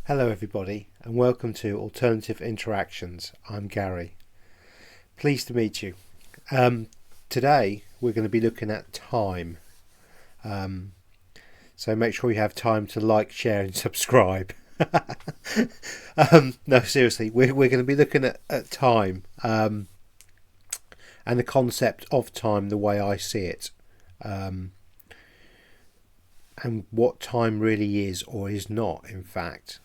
Hello everybody and welcome to Alternative Interactions. I'm Gary. Pleased to meet you. Today we're going to be looking at time. So make sure you have time to like, share and subscribe. No, seriously, we're going to be looking at time and the concept of time the way I see it. And what time really is or is not, in fact.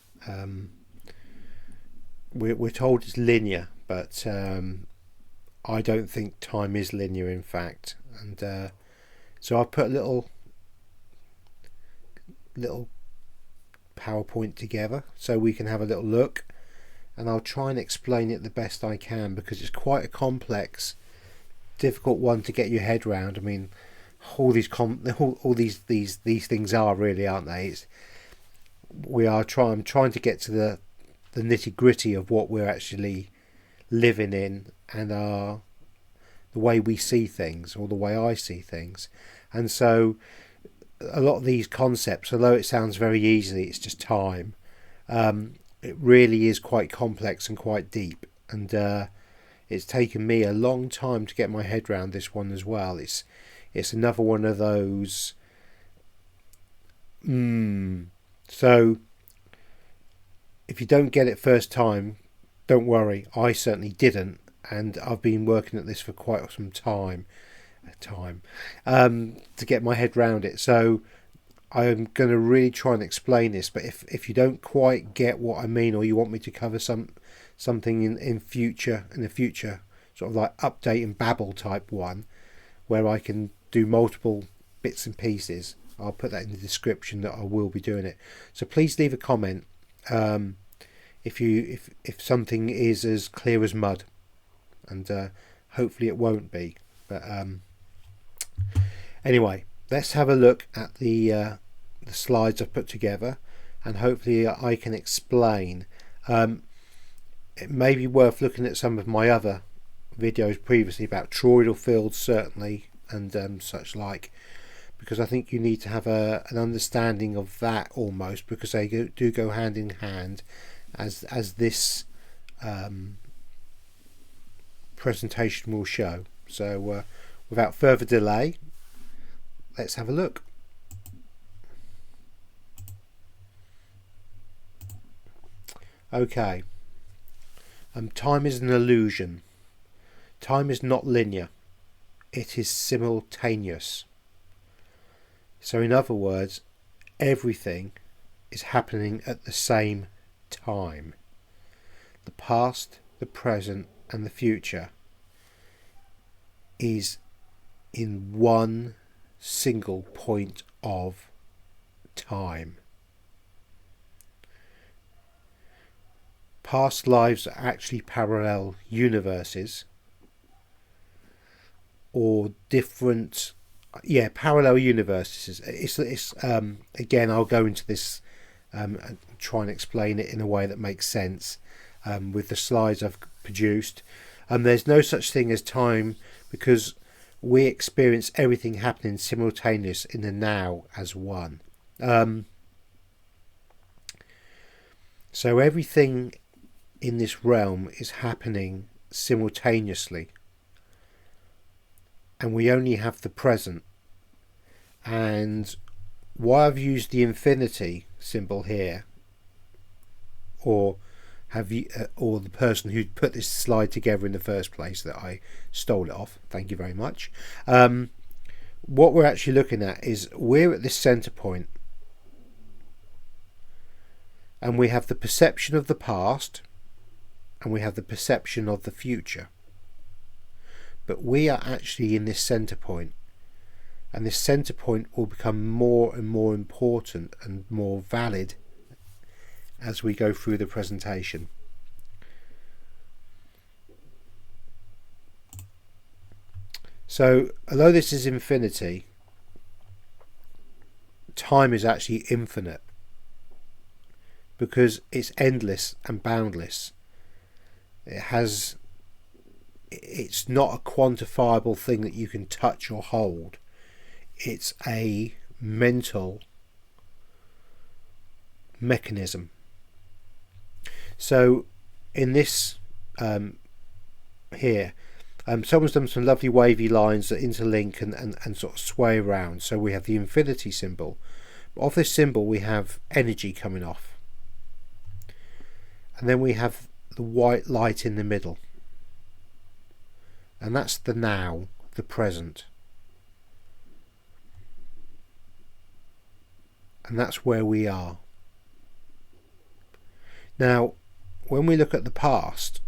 We're told it's linear, but I don't think time is linear, in fact. And so I've put a little PowerPoint together so we can have a little look, and I'll try and explain it the best I can because it's quite a complex, difficult one to get your head around. I mean, all these things are really, aren't they? I'm trying to get to the nitty gritty of what we're actually living in and the way we see things, or the way I see things. And so a lot of these concepts, although it sounds very easy, it's just time, it really is quite complex and quite deep, and it's taken me a long time to get my head around this one as well. It's another one of those so if you don't get it first time, don't worry. I certainly didn't, and I've been working at this for quite some time to get my head around it. So I'm going to really try and explain this, but if you don't quite get what I mean, or you want me to cover something in the future, sort of like update and babble type one, where I can do multiple bits and pieces, I'll put that in the description that I will be doing it. So please leave a comment if something is as clear as mud, and hopefully it won't be. But anyway, let's have a look at the slides I've put together, and hopefully I can explain. It may be worth looking at some of my other videos previously about toroidal fields, certainly, and such like, because I think you need to have an understanding of that almost, because they do go hand in hand, as this presentation will show. So without further delay, let's have a look. Okay, time is an illusion. Time is not linear. It is simultaneous. So in other words, everything is happening at the same time. The past, the present and the future is in one single point of time. Past lives are actually parallel universes, or different parallel universes. It's again, I'll go into this and try and explain it in a way that makes sense with the slides I've produced. There's no such thing as time, because we experience everything happening simultaneous in the now as one. So everything in this realm is happening simultaneously, and we only have the present. And why I've used the infinity symbol here, or or the person who put this slide together in the first place, that I stole it off, thank you very much. What we're actually looking at is we're at this center point, and we have the perception of the past and we have the perception of the future, but we are actually in this center point, and this center point will become more and more important and more valid as we go through the presentation. So although this is infinity, time is actually infinite, because it's endless and boundless. It's not a quantifiable thing that you can touch or hold. It's a mental mechanism So in this here, someone's done some lovely wavy lines that interlink and sort of sway around. So we have the infinity symbol. But off this symbol we have energy coming off. And then we have the white light in the middle. And that's the now, the present. And that's where we are. Now, when we look at the past,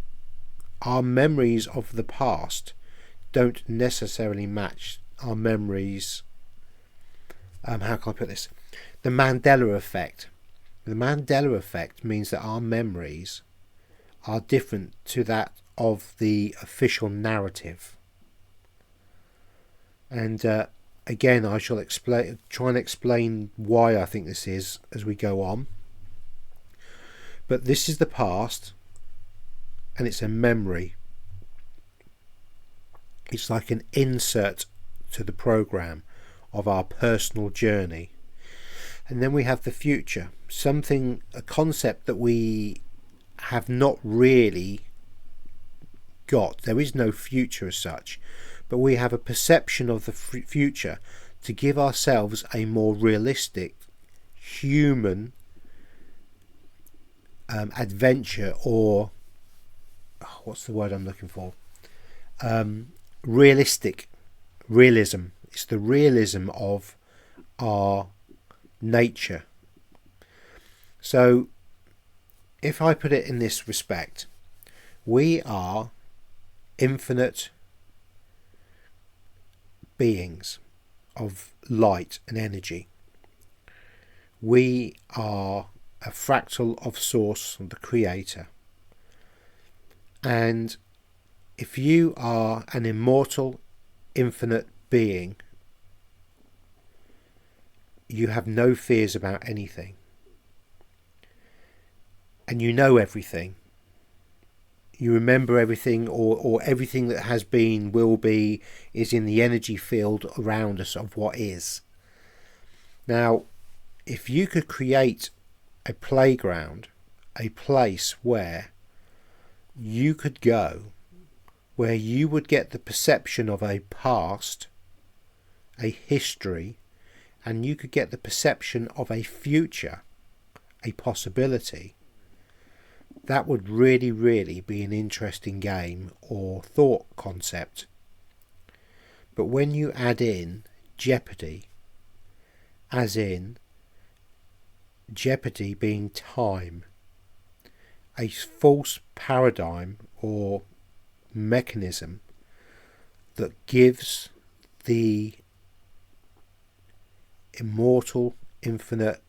our memories of the past don't necessarily match our memories. How can I put this? The Mandela effect. The Mandela effect means that our memories are different to that of the official narrative. And again, I shall try and explain why I think this is as we go on. But this is the past, and it's a memory. It's like an insert to the program of our personal journey. And then we have the future, a concept that we have not really got. There is no future as such, but we have a perception of the future to give ourselves a more realistic human adventure, or what's the word I'm looking for? Realism. It's the realism of our nature. So if I put it in this respect, we are infinite beings of light and energy. We are a fractal of Source, the Creator. And if you are an immortal, infinite being, you have no fears about anything. And you know everything. You remember everything, or everything that has been, will be, is in the energy field around us of what is. Now, if you could create a playground, a place where you could go, where you would get the perception of a past, a history, and you could get the perception of a future, a possibility, that would really, really be an interesting game or thought concept. But when you add in jeopardy, as in jeopardy being time, a false paradigm or mechanism that gives the immortal, infinite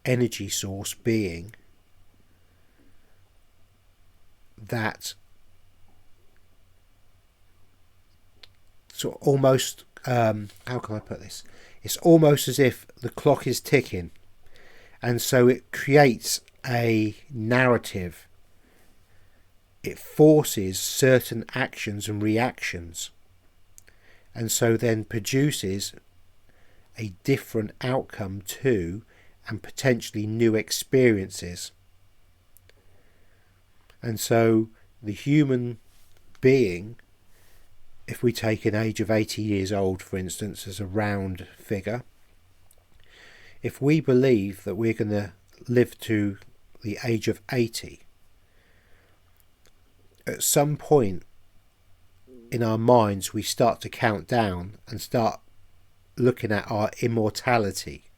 energy source being that sort of almost, how can I put this? It's almost as if the clock is ticking, and so it creates a narrative. It forces certain actions and reactions, and so then produces a different outcome to, and potentially new experiences. And so the human being, if we take an age of 80 years old, for instance, as a round figure, if we believe that we're going to live to the age of 80, at some point in our minds we start to count down and start looking at our immortality.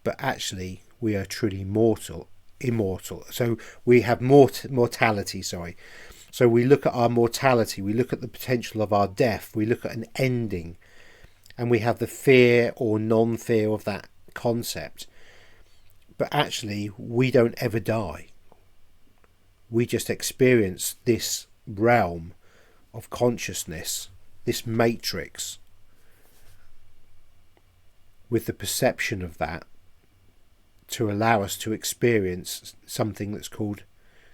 But actually we are truly immortal. So we have mortality, sorry. So we look at our mortality, we look at the potential of our death, we look at an ending, and we have the fear or non-fear of that concept. But actually we don't ever die. We just experience this realm of consciousness, this matrix, with the perception of that to allow us to experience something that's called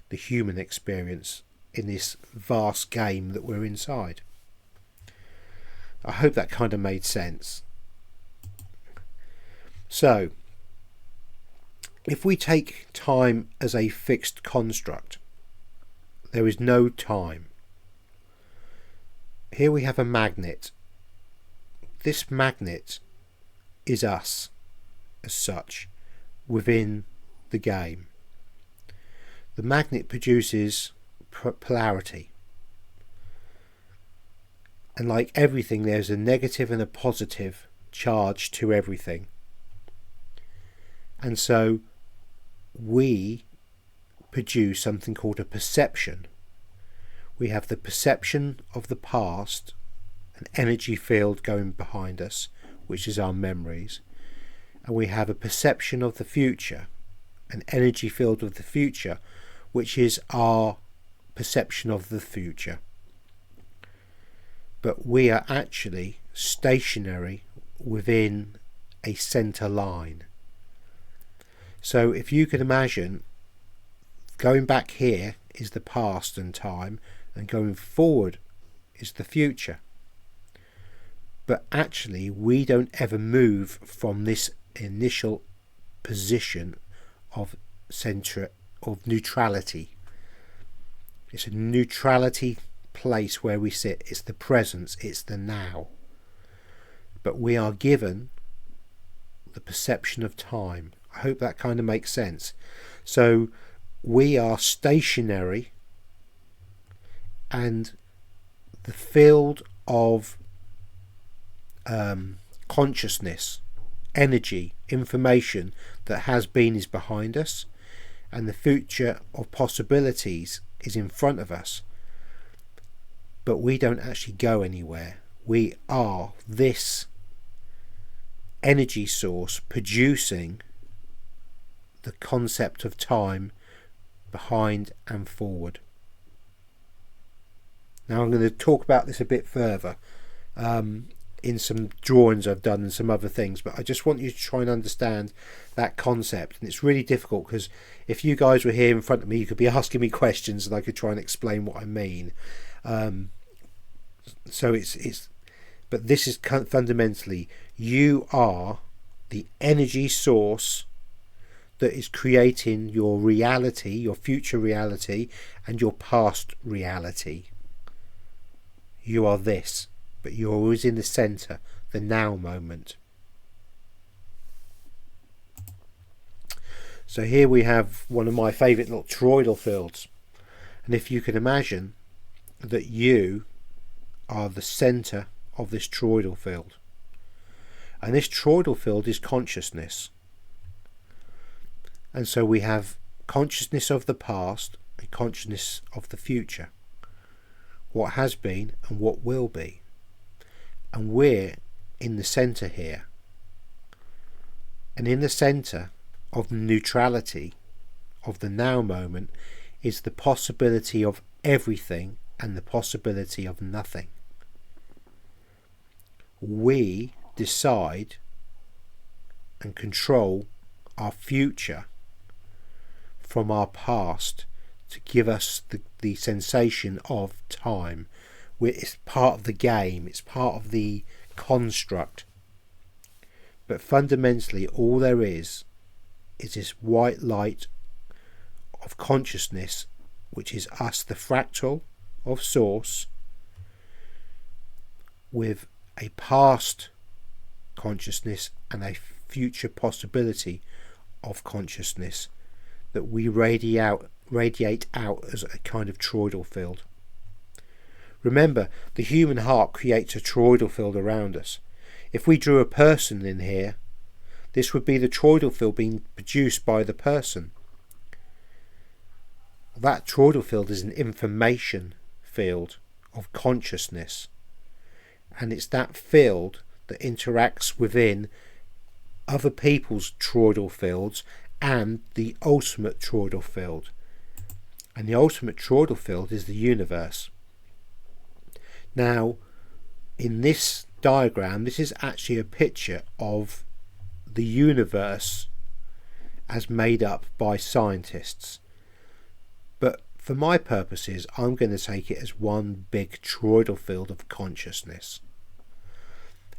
the human experience in this vast game that we're inside. I hope that kind of made sense. So, if we take time as a fixed construct, there is no time. Here we have a magnet. This magnet is us as such within the game. The magnet produces polarity. And like everything, there's a negative and a positive charge to everything. And so we produce something called a perception. We have the perception of the past, an energy field going behind us, which is our memories. And we have a perception of the future, an energy field of the future, which is our perception of the future. But we are actually stationary within a centre line. So if you can imagine, going back here is the past and time, and going forward is the future. But actually we don't ever move from this initial position of centre of neutrality. It's a neutrality place where we sit. It's the presence, it's the now. But we are given the perception of time. I hope that kind of makes sense. So we are stationary, and the field of consciousness, energy, information that has been is behind us, and the future of possibilities is in front of us. But we don't actually go anywhere. We are this energy source producing the concept of time behind and forward. Now I'm going to talk about this a bit further in some drawings I've done and some other things, but I just want you to try and understand that concept. And it's really difficult because if you guys were here in front of me, you could be asking me questions and I could try and explain what I mean. So but this is fundamentally, you are the energy source that is creating your reality, your future reality, and your past reality. You are this, but you're always in the centre, the now moment. So here we have one of my favourite little toroidal fields. And if you can imagine that you are the centre of this toroidal field. And this toroidal field is consciousness. And so we have consciousness of the past and consciousness of the future. What has been and what will be. And we're in the centre here. And in the centre of the neutrality of the now moment is the possibility of everything and the possibility of nothing. We decide and control our future from our past to give us the sensation of time. It's part of the game, it's part of the construct. But fundamentally all there is this white light of consciousness, which is us, the fractal of source, with a past consciousness and a future possibility of consciousness that we radiate out as a kind of toroidal field. Remember, the human heart creates a toroidal field around us. If we drew a person in here, this would be the toroidal field being produced by the person. That toroidal field is an information field of consciousness, and it's that field that interacts within other people's toroidal fields and the ultimate toroidal field. And the ultimate toroidal field is the universe. Now, in this diagram, this is actually a picture of the universe as made up by scientists. But for my purposes, I'm going to take it as one big toroidal field of consciousness.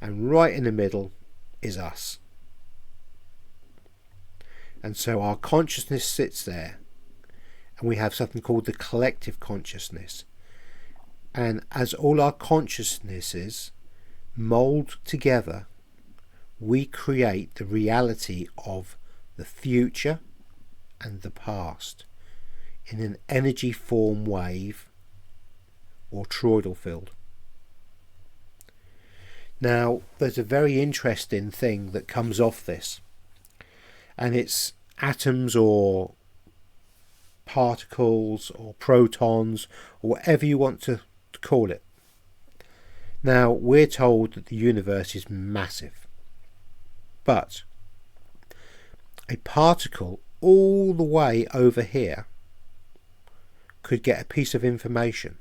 And right in the middle is us. And so our consciousness sits there, and we have something called the collective consciousness. And as all our consciousnesses mould together, we create the reality of the future and the past in an energy form wave or toroidal field. Now, there's a very interesting thing that comes off this, and it's atoms or particles or protons or whatever you want to call it. Now, we're told that the universe is massive, but a particle all the way over here could get a piece of information,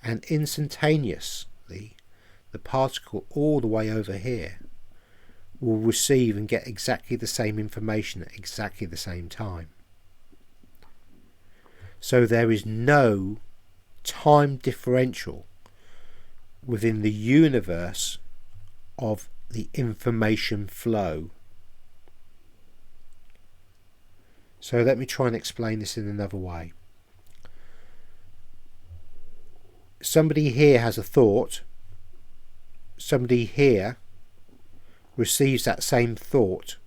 and instantaneously the particle all the way over here will receive and get exactly the same information at exactly the same time. So there is no time differential within the universe of the information flow. So let me try and explain this in another way. Somebody here has a thought, somebody here receives that same thought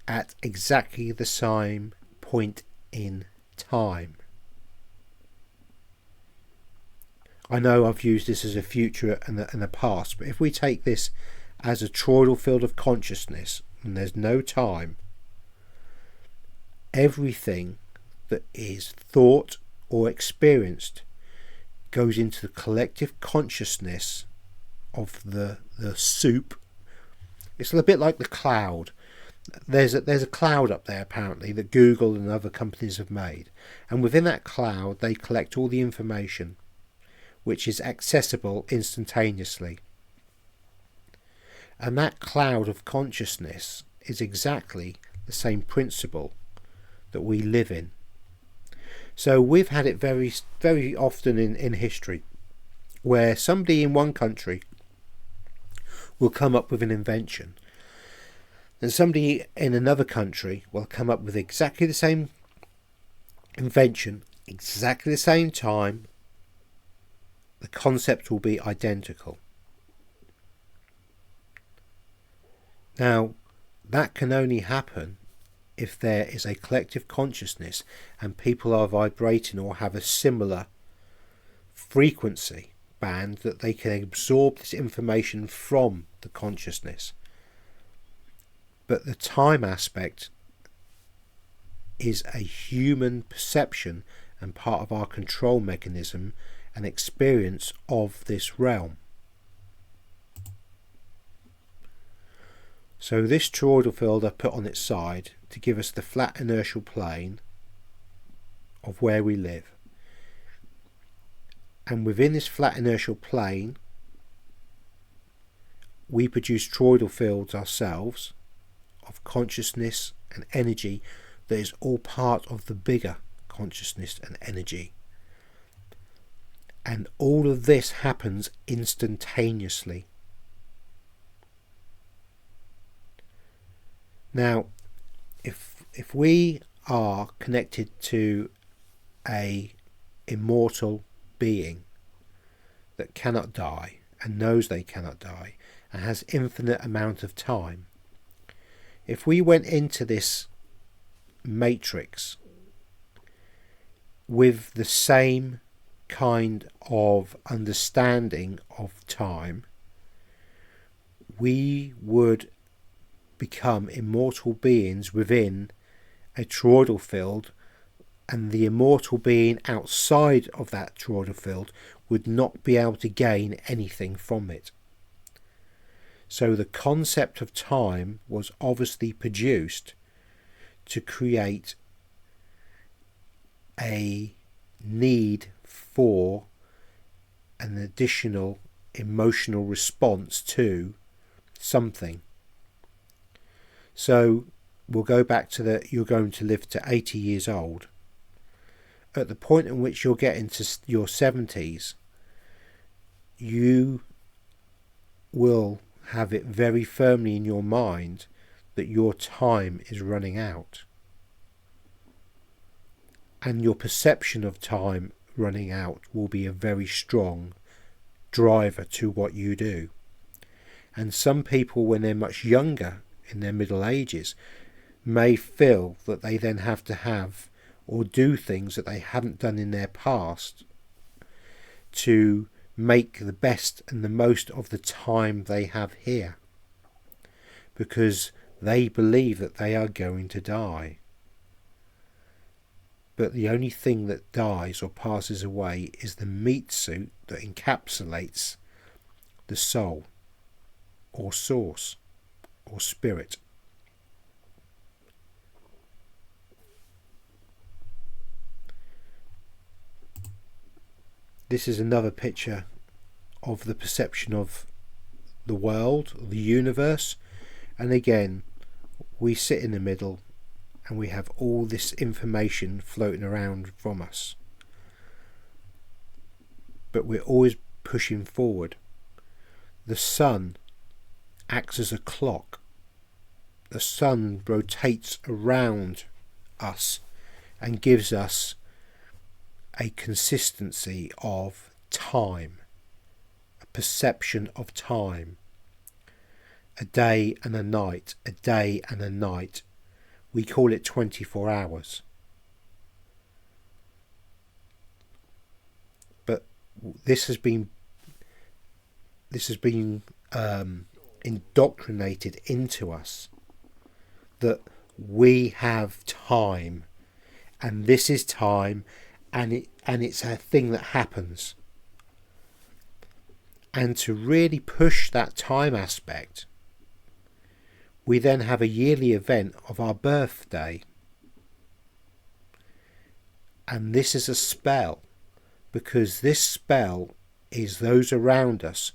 at exactly the same point in time. I know I've used this as a future and a past, but if we take this as a toroidal field of consciousness and there's no time, everything that is thought or experienced goes into the collective consciousness of the soup. It's a bit like the cloud. There's a cloud up there apparently that Google and other companies have made, and within that cloud they collect all the information which is accessible instantaneously. And that cloud of consciousness is exactly the same principle that we live in. So we've had it very, very often in history where somebody in one country will come up with an invention, and somebody in another country will come up with exactly the same invention, exactly the same time. The concept will be identical. Now, that can only happen if there is a collective consciousness and people are vibrating or have a similar frequency band that they can absorb this information from the consciousness. But the time aspect is a human perception and part of our control mechanism and experience of this realm. So this toroidal field I put on its side to give us the flat inertial plane of where we live. And within this flat inertial plane we produce toroidal fields ourselves of consciousness and energy that is all part of the bigger consciousness and energy. And all of this happens instantaneously. Now, if we are connected to a immortal being that cannot die and knows they cannot die and has infinite amount of time, if we went into this matrix with the same kind of understanding of time, we would become immortal beings within a toroidal field, and the immortal being outside of that toroidal field would not be able to gain anything from it. So the concept of time was obviously produced to create a need for an additional emotional response to something. So we'll go back to you're going to live to 80 years old. At the point in which you're getting to your 70s, you will have it very firmly in your mind that your time is running out. And your perception of time running out will be a very strong driver to what you do. And some people, when they're much younger, in their middle ages, may feel that they then have to have or do things that they haven't done in their past to make the best and the most of the time they have here, because they believe that they are going to die. But the only thing that dies or passes away is the meat suit that encapsulates the soul or source or spirit. This is another picture of the perception of the world, the universe, and again we sit in the middle and we have all this information floating around from us, but we're always pushing forward. The sun acts as a clock. The sun rotates around us and gives us a consistency of time, a perception of time, a day and a night, a day and a night. We call it 24 hours. But this has been indoctrinated into us that we have time, and this is time, and it's a thing that happens. And to really push that time aspect, we then have a yearly event of our birthday, and this is a spell, because this spell is those around us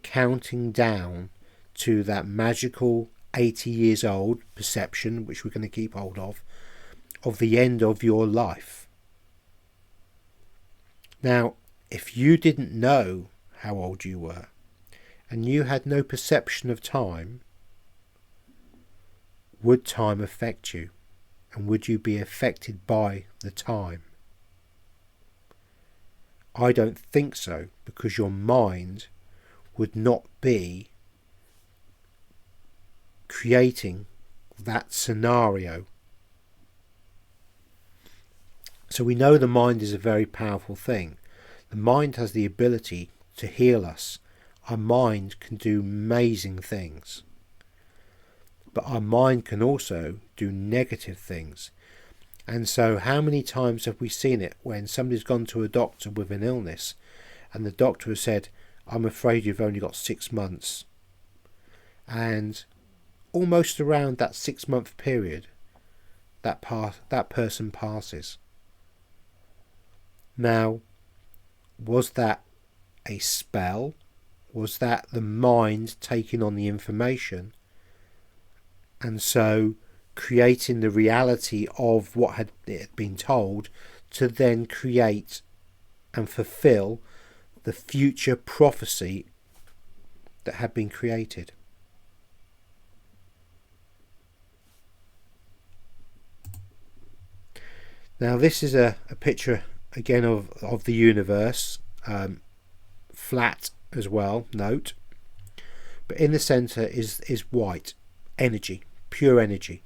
counting down to that magical 80 years old perception, which we're going to keep hold of the end of your life. Now, if you didn't know how old you were, and you had no perception of time, would time affect you? And would you be affected by the time? I don't think so, because your mind would not be creating that scenario. So we know the mind is a very powerful thing. The mind has the ability to heal us. Our mind can do amazing things. But our mind can also do negative things. And so how many times have we seen it when somebody's gone to a doctor with an illness and the doctor has said, I'm afraid you've only got 6 months. And almost around that 6-month period, that person passes. Now, was that a spell? Was that the mind taking on the information and so creating the reality of what had been told to then create and fulfill the future prophecy that had been created? Now this is a picture again of the universe, flat as well, note, but in the centre is white energy, pure energy,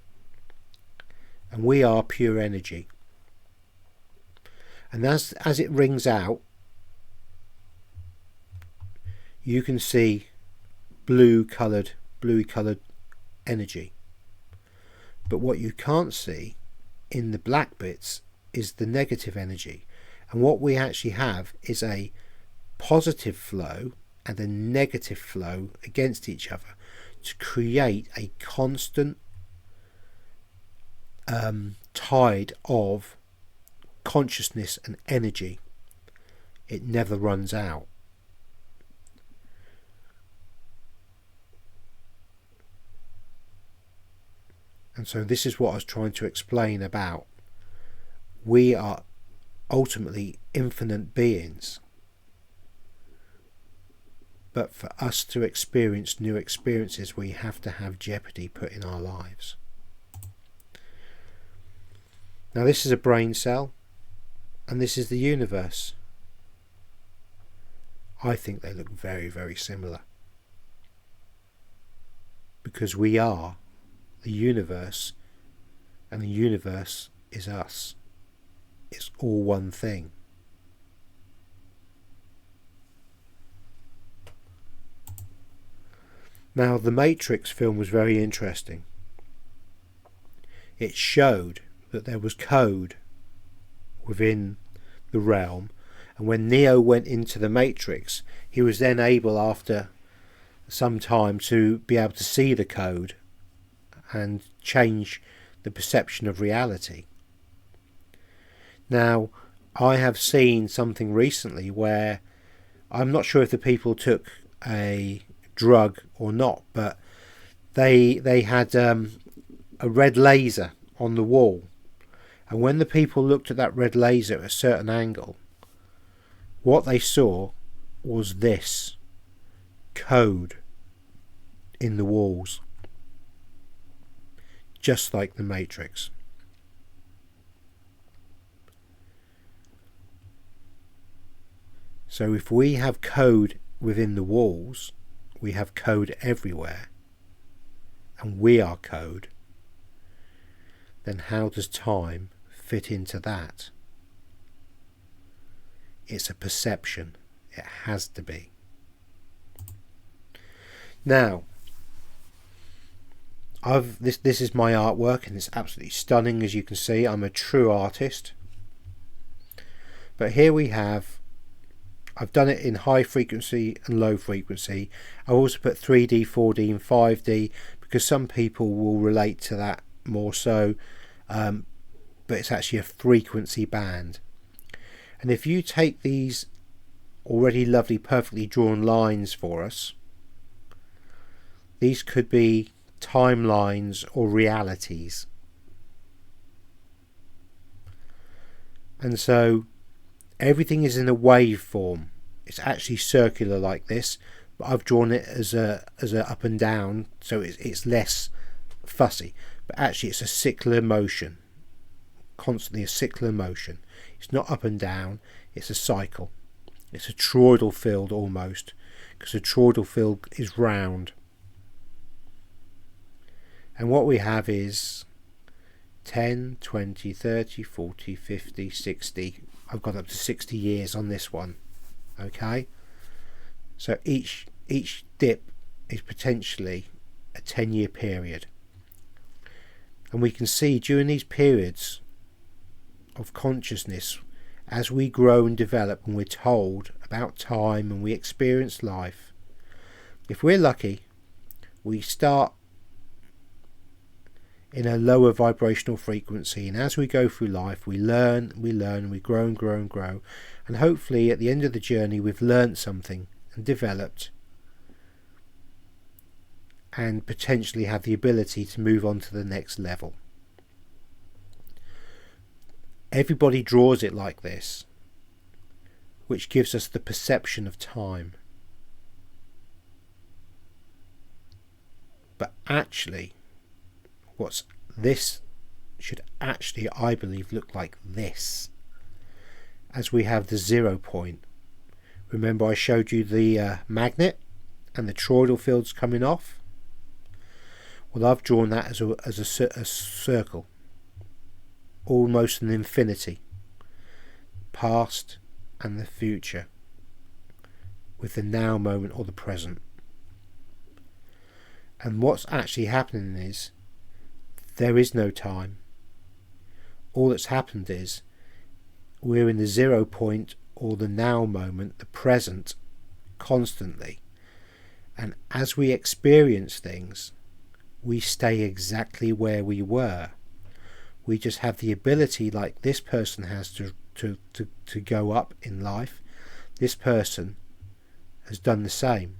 and we are pure energy. And as it rings out, you can see bluey coloured energy, but what you can't see in the black bits is the negative energy. And what we actually have is a positive flow and a negative flow against each other to create a constant tide of consciousness and energy. It never runs out. And so this is what I was trying to explain about. We are ultimately infinite beings. But for us to experience new experiences, we have to have jeopardy put in our lives. Now this is a brain cell, and this is the universe. I think they look very, very similar. Because we are the universe, and the universe is us. It's all one thing. Now, the Matrix film was very interesting. It showed that there was code within the realm, and when Neo went into the Matrix, he was then able, after some time, to be able to see the code and change the perception of reality. Now, I have seen something recently where I'm not sure if the people took a drug or not, but they had a red laser on the wall, and when the people looked at that red laser at a certain angle, what they saw was this code in the walls, just like the Matrix. So if we have code within the walls, we have code everywhere, and we are code, then how does time fit into that? It's a perception. It has to be. Now, this is my artwork, and it's absolutely stunning, as you can see. I'm a true artist. But here we have, I've done it in high frequency and low frequency. I also put 3D, 4D and 5D because some people will relate to that more so, but it's actually a frequency band. And if you take these already lovely, perfectly drawn lines for us, these could be timelines or realities. And so everything is in a wave form. It's actually circular like this, but I've drawn it as a up and down, so it's less fussy. But actually it's a cyclic motion, constantly a cyclic motion. It's not up and down, it's a cycle. It's a toroidal field almost, because a toroidal field is round. And what we have is 10, 20, 30, 40, 50, 60. I've got up to 60 years on this one. Okay? So each dip is potentially a 10-year period. And we can see during these periods of consciousness, as we grow and develop and we're told about time and we experience life, if we're lucky, we start in a lower vibrational frequency, and as we go through life we learn, we grow and grow and grow, and hopefully at the end of the journey we've learned something and developed and potentially have the ability to move on to the next level. Everybody draws it like this, which gives us the perception of time. But actually, this should actually, I believe, look like this. As we have the 0 point. Remember I showed you the magnet and the toroidal fields coming off? Well, I've drawn that as a circle. Almost an infinity. Past and the future. With the now moment or the present. And what's actually happening is there is no time. All that's happened is we're in the 0 point or the now moment, the present, constantly. And as we experience things, we stay exactly where we were. We just have the ability, like this person has, to go up in life. This person has done the same.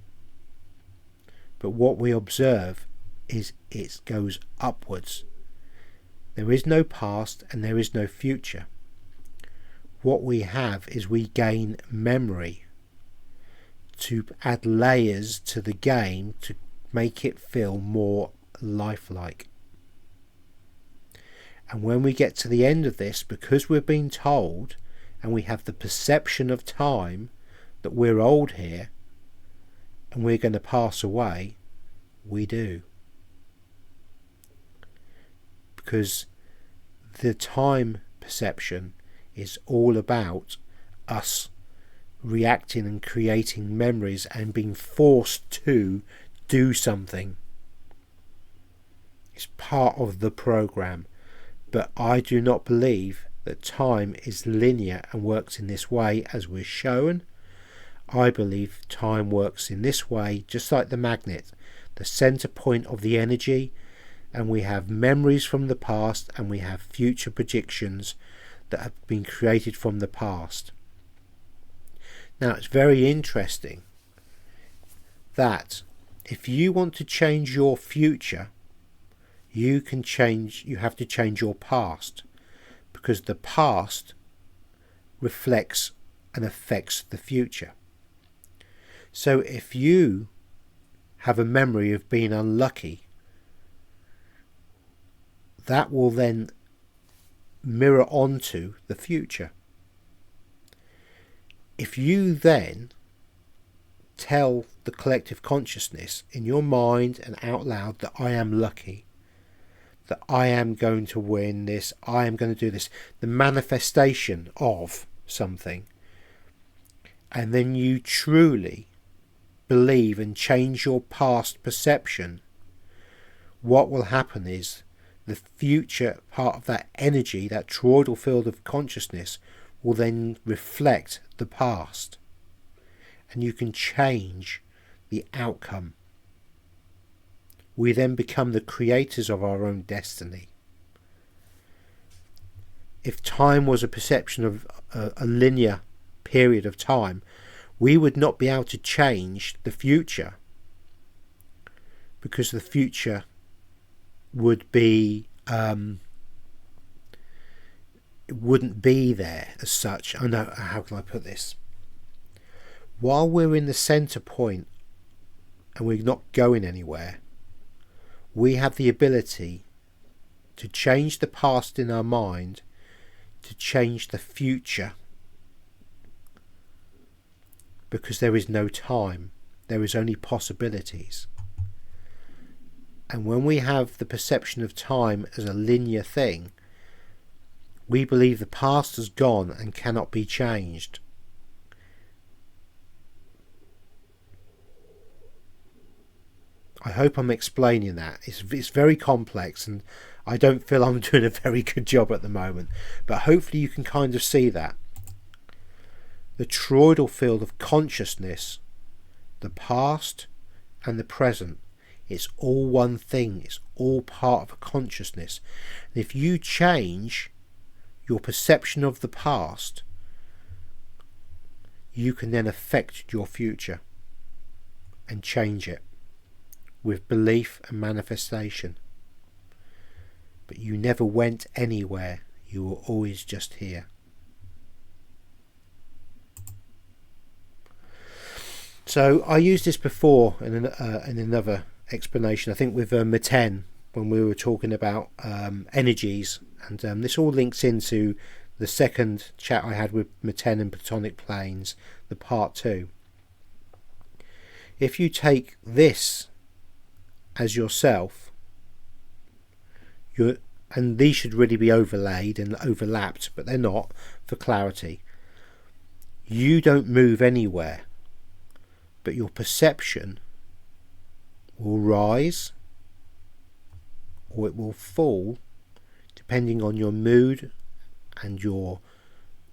But what we observe is it goes upwards. There is no past and there is no future. What we have is we gain memory to add layers to the game to make it feel more lifelike. And when we get to the end of this, because we're being told and we have the perception of time that we're old here and we're going to pass away, we do. Because the time perception is all about us reacting and creating memories and being forced to do something. It's part of the program. But I do not believe that time is linear and works in this way as we're shown. I believe time works in this way, just like the magnet, the center point of the energy, and we have memories from the past and we have future predictions that have been created from the past. Now it's very interesting that if you want to change your future, you have to change your past, because the past reflects and affects the future. So if you have a memory of being unlucky, that will then mirror onto the future. If you then tell the collective consciousness in your mind and out loud that I am lucky, that I am going to win this, I am going to do this, the manifestation of something, and then you truly believe and change your past perception, what will happen is the future part of that energy, that toroidal field of consciousness, will then reflect the past, and you can change the outcome. We then become the creators of our own destiny. If time was a perception of a linear period of time, we would not be able to change the future, because the future would be it wouldn't be there as such. I know, how can I put this? While we're in the center point and we're not going anywhere, we have the ability to change the past in our mind, to change the future, because there is no time, there is only possibilities. And when we have the perception of time as a linear thing, we believe the past has gone and cannot be changed. I hope I'm explaining that. It's very complex, and I don't feel I'm doing a very good job at the moment, but hopefully you can kind of see that. The toroidal field of consciousness, the past and the present, it's all one thing. It's all part of a consciousness. And if you change your perception of the past, you can then affect your future and change it with belief and manifestation. But you never went anywhere. You were always just here. So I used this before in another explanation, I think with Meten, when we were talking about energies, and this all links into the second chat I had with Meten and Platonic Planes, the part 2. If you take this as yourself, and these should really be overlaid and overlapped, but they're not, for clarity. You don't move anywhere, but your perception will rise or it will fall depending on your mood and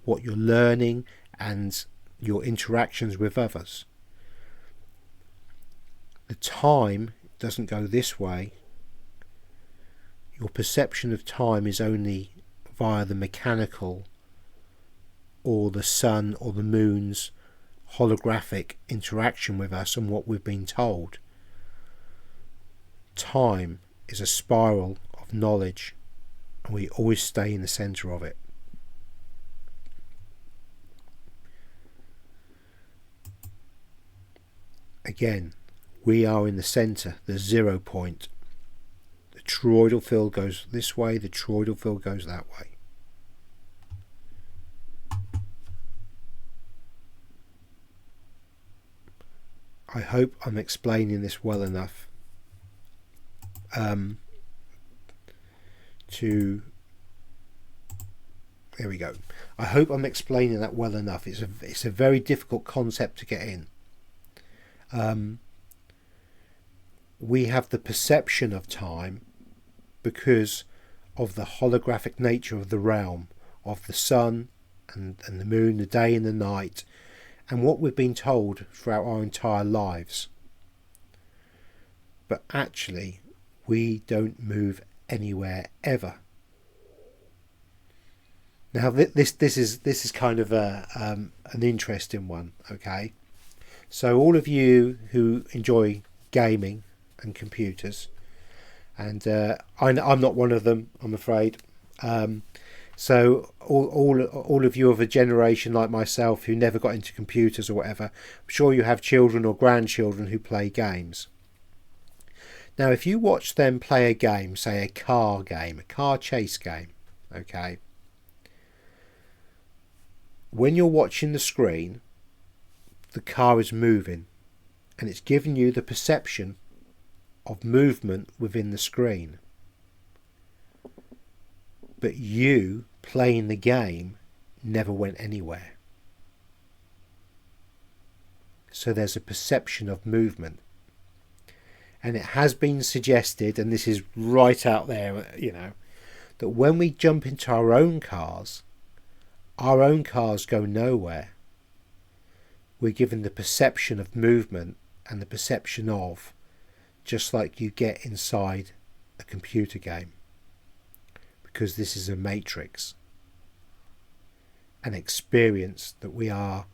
what you're learning and your interactions with others. The time doesn't go this way. Your perception of time is only via the mechanical or the sun or the moon's holographic interaction with us and what we've been told. Time is a spiral of knowledge, and we always stay in the centre of it. again, we are in the centre, the 0 point. The toroidal field goes this way, the toroidal field goes that way. I hope I'm explaining this well enough there we go. I hope I'm explaining that well enough. It's a very difficult concept to get in. We have the perception of time because of the holographic nature of the realm, of the sun and the moon, the day and the night, and what we've been told throughout our entire lives. But actually, we don't move anywhere ever. Now, this is kind of an interesting one. Okay, so all of you who enjoy gaming and computers, and I'm not one of them, I'm afraid. So all of you of a generation like myself who never got into computers or whatever, I'm sure you have children or grandchildren who play games. Now, if you watch them play a game, say a car game, a car chase game, okay, when you're watching the screen, the car is moving and it's giving you the perception of movement within the screen. But you playing the game never went anywhere. So there's a perception of movement. And it has been suggested, and this is right out there, that when we jump into our own cars go nowhere. We're given the perception of movement and the perception of, just like you get inside a computer game. Because this is a matrix, an experience that we are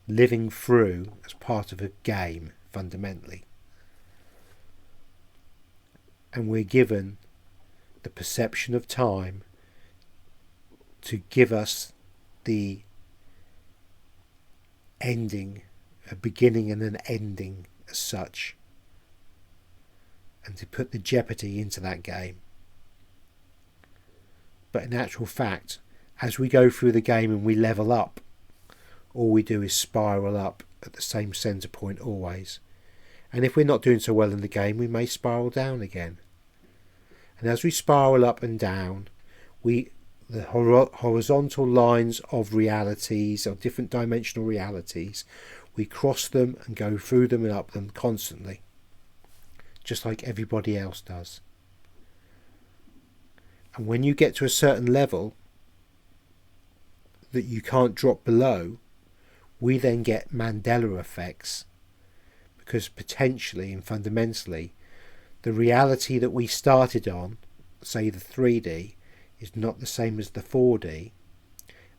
living through as part of a game, fundamentally. And we're given the perception of time to give us the ending, a beginning and an ending as such, and to put the jeopardy into that game. But in actual fact, as we go through the game and we level up, all we do is spiral up at the same centre point always. And if we're not doing so well in the game, we may spiral down again. And as we spiral up and down, the horizontal lines of realities, of different dimensional realities, we cross them and go through them and up them constantly, just like everybody else does. And when you get to a certain level that you can't drop below, we then get Mandela effects, because potentially and fundamentally the reality that we started on, say the 3D, is not the same as the 4D,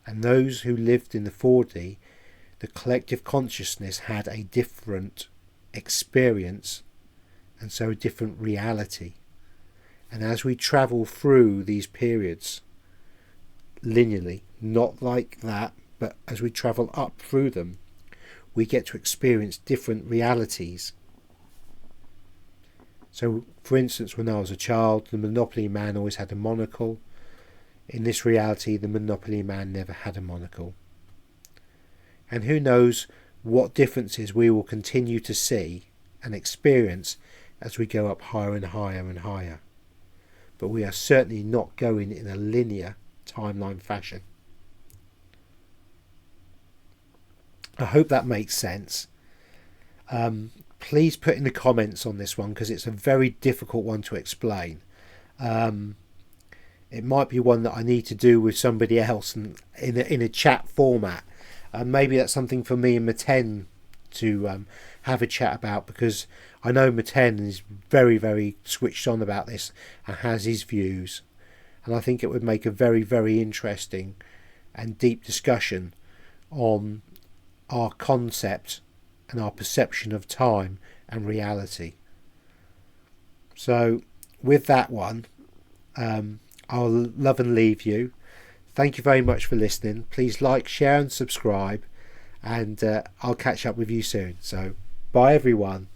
and those who lived in the 4D, the collective consciousness had a different experience and so a different reality. And as we travel through these periods linearly, not like that, but as we travel up through them, we get to experience different realities. So, for instance, when I was a child, the Monopoly Man always had a monocle. In this reality, the Monopoly Man never had a monocle. And who knows what differences we will continue to see and experience as we go up higher and higher and higher. But we are certainly not going in a linear timeline fashion. I hope that makes sense. Please put in the comments on this one, because it's a very difficult one to explain. It might be one that I need to do with somebody else and in a chat format. Maybe that's something for me and Maten to have a chat about, because I know Maten is very, very switched on about this and has his views, and I think it would make a very, very interesting and deep discussion on our concept and our perception of time and reality. So with that one, I'll love and leave you. Thank you very much for listening. Please like, share and subscribe, and I'll catch up with you soon. So by everyone.